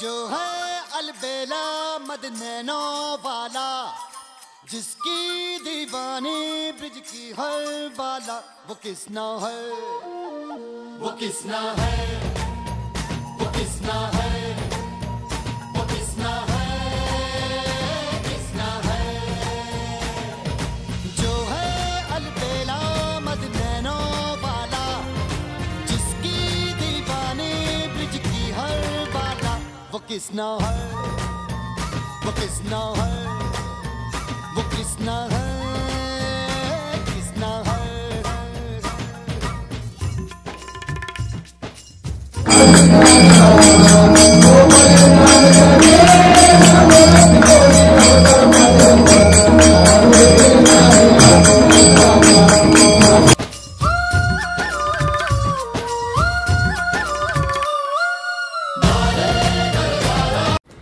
जो है अलबेला मदनैनो वाला, जिसकी दीवानी ब्रिज की हर बाला, वो किसना है, वो किसना है, वो किसना है, वो किसना है, किसना है। जो है अलबेला मदनैनो वाला, जिसकी दीवानी ब्रिज की हर बाला, वो किसना है, वो किसना है, वो किसना है, किसना है।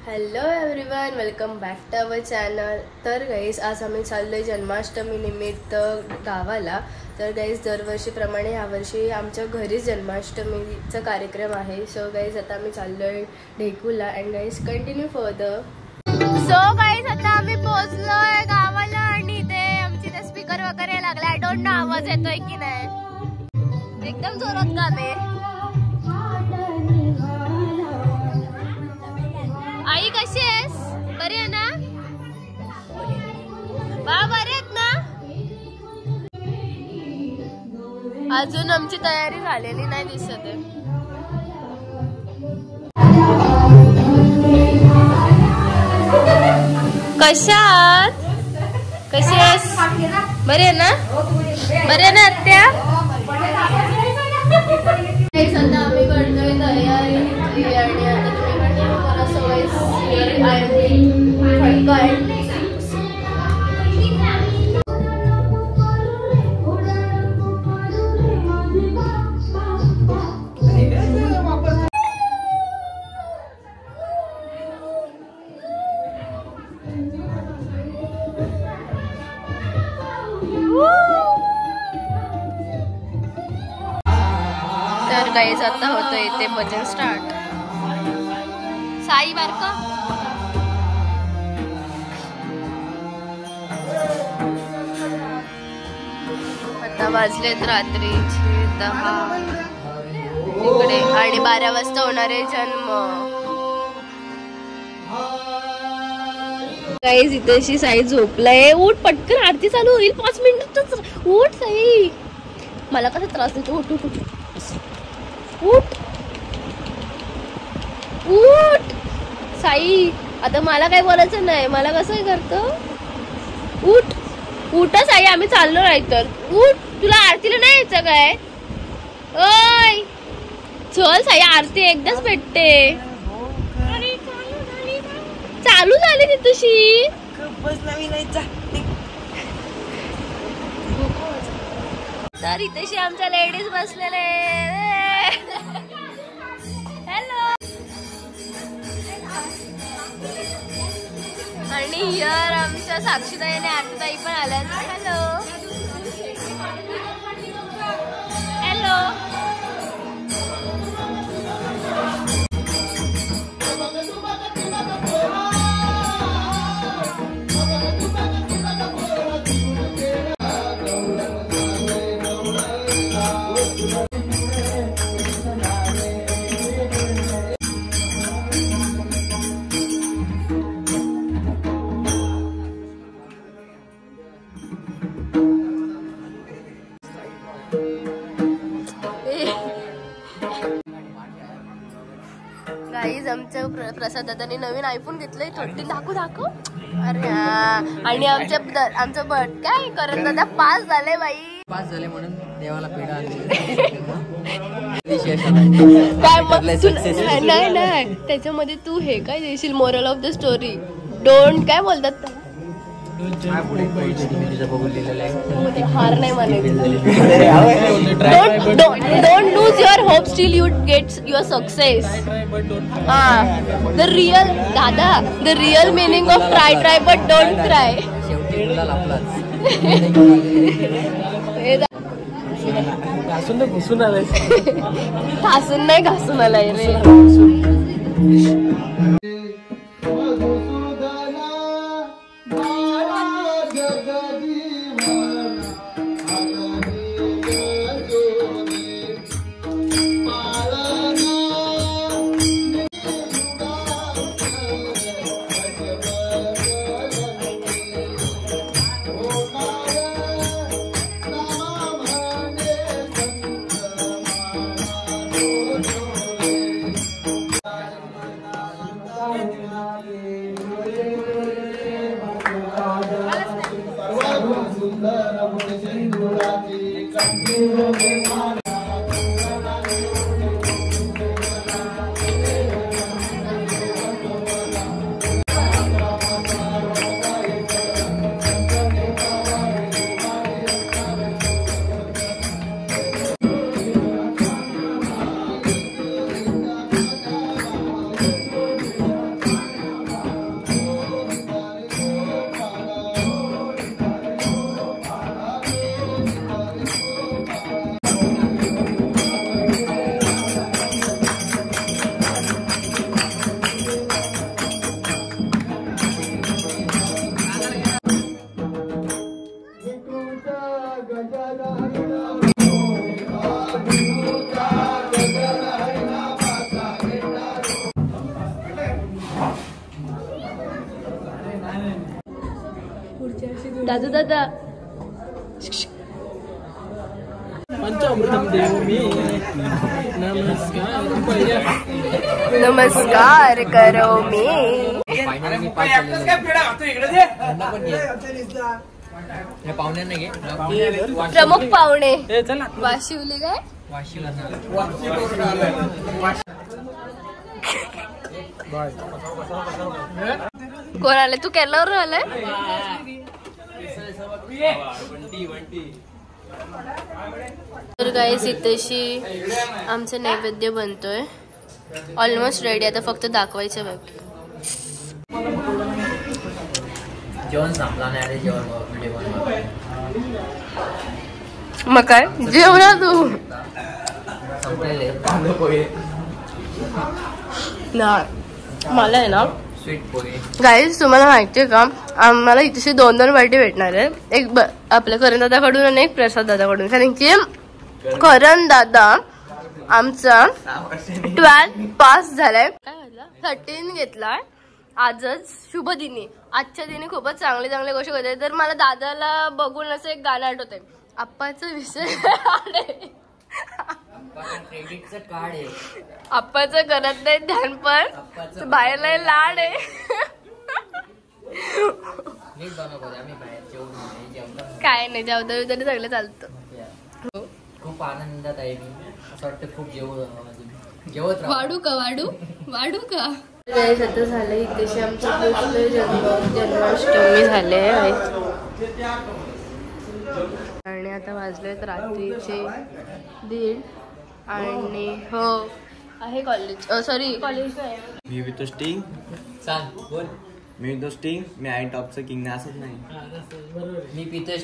Hello everyone, welcome back to our channel. तर गाईज आज आम्ही चाललोय जन्माष्टमी निमित्त गावाला. तर गाईज दरवर्षीप्रमाणे यावर्षी आमच्या घरीच जन्माष्टमीचा कार्यक्रम आहे. सो गाईज आता आम्ही चाललोय ढेकूला and guys continue further. So guys आता आम्ही पोहोचलोय गावाला आणि इथे आमची ते स्पीकर वगैरे लागले. आय डोंट नो आवाज येतोय की नाही. एकदम जोरात गाणे. आई कशी आहेस? बरी आहे ना? बा बरे आहेत ना? अजून आमची तयारी झालेली नाही दिसत आहे. कशा आहात? कशी आहेस? बरी आहे ना? बरी आहे ना आत्या? सध्या आम्ही करतोय तयारी आणि आता तुम्ही तर गाईज आता होतं इथे भजन स्टार्ट. साई बारका आता वाजलेत रात्रीचे 10 इकडे आणि 12 वाजता होणारे जन्म. गाईज इथेशी साई झोपलाय. उठ पटकन, आरती चालू होईल 5 मिनिटातच. उठ साई, मला कसा त्रास देतो. उठ उठ उठ उठ साई. आता मला काय बोलायचं नाही, मला कसं करतो. उठ उठ साई, आम्ही चाललो नाही तर. उठ, तुला आरतीला नाही यायचं काय? ओय चल साई, आरती एकदाच भेटते. चालू झाली ती तुझी. तर इथेशी आमच्या लेडीज बसलेले. हॅलो. आणि हियर आमच्या साक्षीताई आणि आरतीताई पण आल्यात. Hello hello. गाईज आमच्या प्रसाद दादानी नवीन आयफोन घेतलंय. 13 दाखव. अरे आणि आमचं बट काय करण दादा पास झाले बाई. पास झाले म्हणून देवाला पेढा काय नाही त्याच्यामध्ये तू हे काय देशील? Moral of the story. Don't काय बोलतात हार नाही मानायचं. Don't lose your hopes till you get your success. The real dada, the real meaning of try but don't cry. घासून घुसून आलाय. घासून नाही घासून आलाय रे. दादू दादा नमस्कार करो मी. प्रमुख पाहुणे वाशिवली काय कोण आले? तू केल्यावर आलाय? तर गाईस इथेशी आमचं नैवेद्य बनतोय. Almost ready. आता फक्त दाखवायचं बाकी. जेवण संपला नाही रे. जेवण मग काय जेवणा तू संपलेले. मला आहे ना स्वीट पोहे. गाईस तुम्हाला माहितीये का आम्हाला इथे 2-2 पार्टी भेटणार आहे. एक आपल्या करण दादाकडून आणि एक प्रसाद दादाकडून. कारण की करण दादा आमचा 12th पास झालाय. काय म्हटलं 13 घेतलाय आजच शुभदिनी. आजच्या दिनी खूपच चांगले चांगले गोष्टी करते. तर मला दादाला बघून असं एक गाणं आठवतंय. आप्पाचा विषय क्रेडिटचं कार्ड आहे. आप्पाचं करत नाही ध्यान पण बाहेरला लाड आहे. काय नाही जेवता तरी सगळं चालतं. खूप आनंदात आहे मी. असं वाटतं खूप जेवत वाढू का आता झालं इथे आमचं जन्माष्टमी झाले आहे. आणि आता वाजलेत रात्रीचे 1:30. आणि हो आहे कॉलेज. सॉरी कॉलेज काय मी विथ स्टिंग. सांग बोल. मी विथ स्टिंग. मी आय टॉपचं किंग असत नाही. मी पितो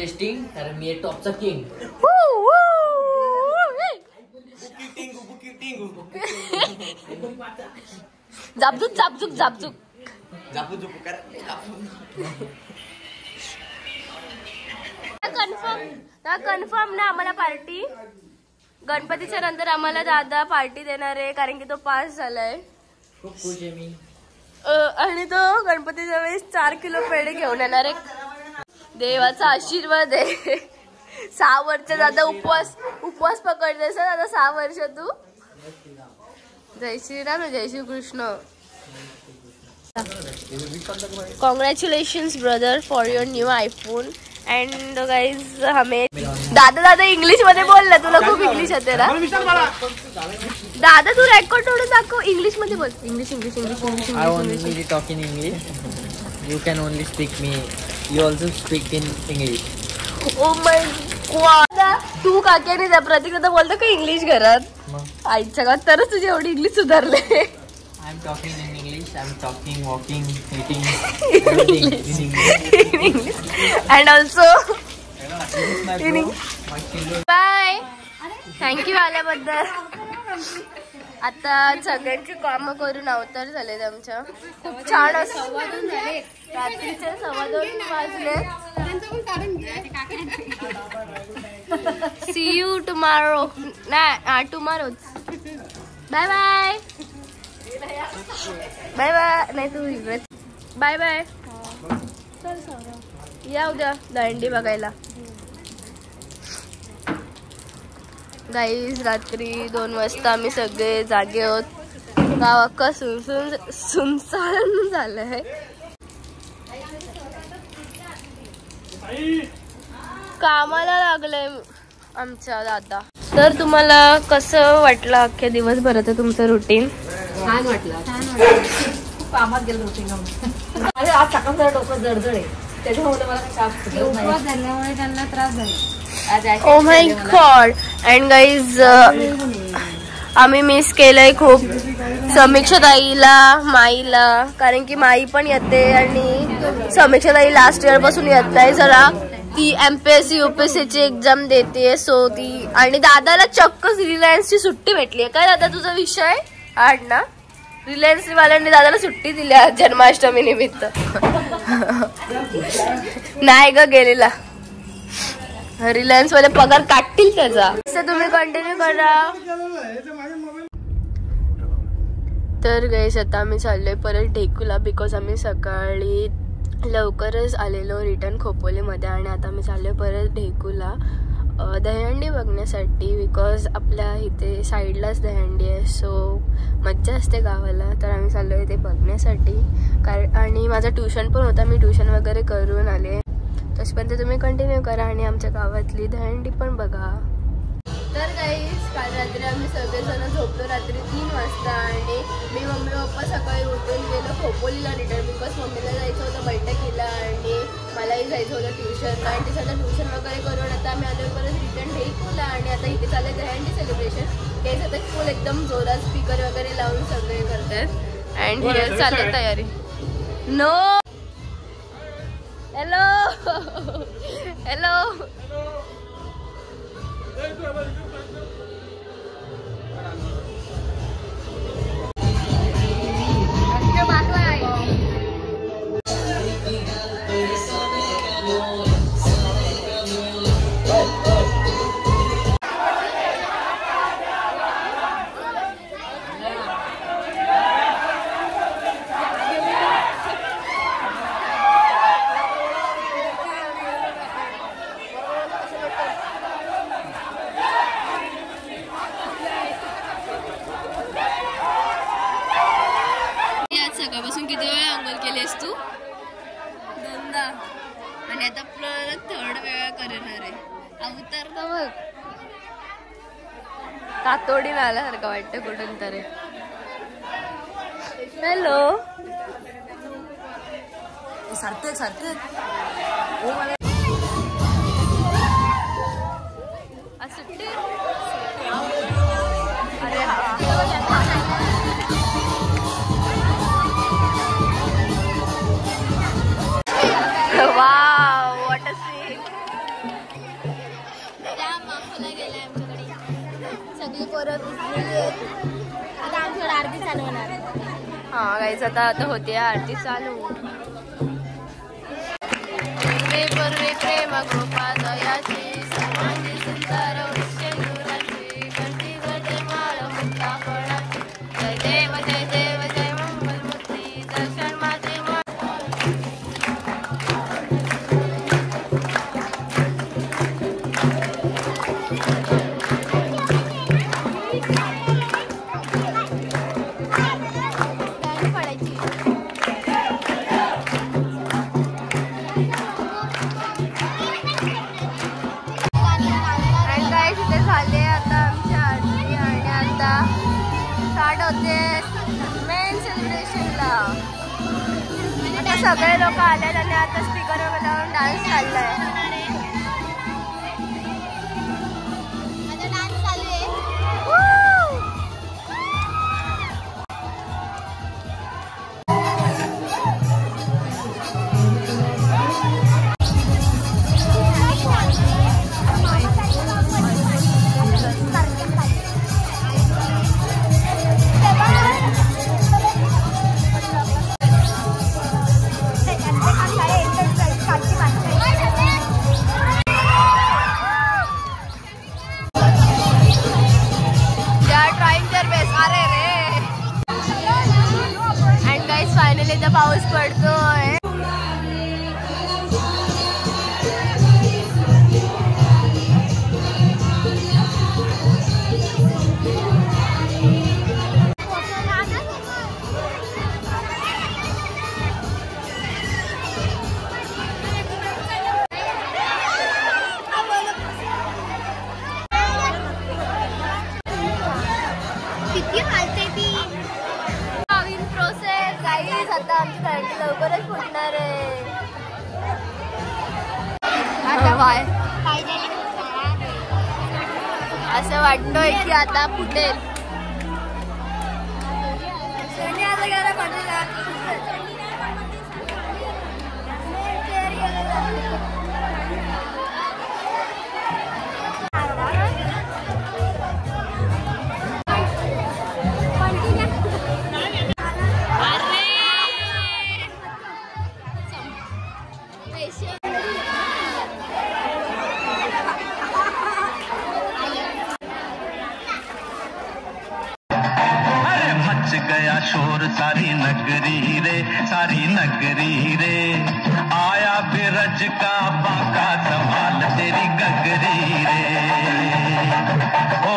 स्टिंग कारण मी टॉपचा किंग. जापझुक जापझुक जापझुक कन्फर्म ना आम्हाला पार्टी. गणपतीच्या नंतर आम्हाला दादा पार्टी देणार आहे कारण की तो पास झालाय. खूप खुश आहे मी. आणि तो गणपतीच्या वेळेस 4 किलो पेढे घेऊन येणार आहे. देवाचा आशीर्वाद आहे. 6 वर्ष दादा उपवास पकडतेस दादा. 6 वर्ष तू. जय श्रीराम जय Shri Krishna. Congratulations brother for your new iPhone. And guys हमें दादा इंग्लिश मध्ये बोल ना. तुला खूप इंग्लिश येते ना दादा. तू रेकॉर्ड थोडं दाखव. इंग्लिश मध्ये बोल. English English English English I only talk in English. You can only speak me. You also speak in English. Oh my god. तू काकी त्या प्रतीक दादा बोलतो का इंग्लिश घरात आईच्या गावात तरच तुझी एवढी इंग्लिश सुधारले. I'm talking in English. I'm talking, walking, eating, everything in English. And also bye, thank you आल्याबद्दल. आता सगळ्यांची कामं करून अवतार झालेत आमच्या. खूप छान असं रात्रीचे 2:15 वाजले. See you tomorrow. नाही टुमारोच. Bye bye bye bye. नाही तू इकडेच. Bye bye. या उद्या दंडी बघायला. गाईज रात्री 2 वाजता आम्ही सगळे जागे आहोत. गाव अख्खा सुनसान झालंय. कामाला लागलंय आमच्या दादा. तर तुम्हाला कसं वाटलं अख्ख्या दिवसभराचं तुमचं रुटीन? छान वाटलं. खूप कामात गेलं रुटीन. अरे आज सकाळ डोकं जडजड आहे त्याच्यामुळे मला झाल्यामुळे त्यांना त्रास झाला. ओ माय गॉड. अँड गाईज आम्ही मिस केलंय खूप समीक्षा ताईला, माईला, कारण की माई पण येते आणि समीक्षा ताई लास्ट इयर पासून येत आहे. जरा ती MPSC UPSC ची एक्झाम देते. सो ती आणि दादाला चक्क रिलायन्सची सुट्टी भेटली आहे. काय दादा तुझा विषय आज ना? रिलायन्स वाल्यांनी दादाला सुट्टी दिली जन्माष्टमी निमित्त. नाही ग गेलेला. रिलायन्स वाले पगार काटतील त्याचा. तुम्ही कंटिन्यू करा. तर गाईस आता आम्ही चाललोय परत ढेकूला. बिकॉज आम्ही सकाळी लवकरच आलेलो रिटर्न खोपोलीमध्ये आणि आता आम्ही चाललोय परत ढेकूला दहीहंडी बघण्यासाठी. बिकॉज आपल्या इथे साईडलाच दहीहंडी आहे. सो मज्जा असते गावाला. तर आम्ही चाललोय ते बघण्यासाठी. आणि माझं ट्युशन पण होता. मी ट्युशन वगैरे करून आले. तसपर्यंत तुम्ही कंटिन्यू करा आणि आमच्या गावातली दहीहंडी पण बघा. तर गाईस काल रात्री आम्ही सगळेजण झोपलो रात्री 3 वाजता आणि मी मम्मी पप्पा सकाळी उठून गेलो खोपोलीला रिटर्न. बिकॉज मम्मीला जायचं होतं बैठकीला आणि मलाही जायचं होतं ट्युशनला. आणि त्याचं ट्युशन वगैरे करून आता आम्ही आलो परत रिटर्न ढेकूला. आणि आता इथे चालले दहीहंडी सेलिब्रेशन. तेच आता फुल एकदम जोरात स्पीकर वगैरे लावून सगळे करतात. अँड हिअर चालू तयारी. No hello hello. सकाळपासून किती वेळा अंघोळ केलीस तू? 2दा. आणि आता परत 3rd वेळा करणार आहे. अवतार तर बघ कातोडी आल्यासारखं वाटतं कुठून तरी. हॅलो सारखं सारखं सुट्टी. अरे हा वाव व्हॉट अ सीन. गेलाय आमच्याकडे सगळी पोरं आता आमच्याकडे आरती चालू होणार. हा गाईज आता होते आरती चालू. पूर्वी प्रेम कृपा दयाची समाधी सुंदर उच्चंदुराची कंठीवर माळ मुक्ता फळाची. जय देव जय देव जय मंगलमूर्ती दर्शन माझे. सगळे लोक आले आणि आता स्पीकर वगैरे लावून डान्स चाललाय. डान्स चालू आहे. काय असं वाटतंय की आता फुटेल. गया शोर सारी नगरी रे, सारी नगरी रे. आया बिरज का बाका संभाल तेरी गगरी रे. ओ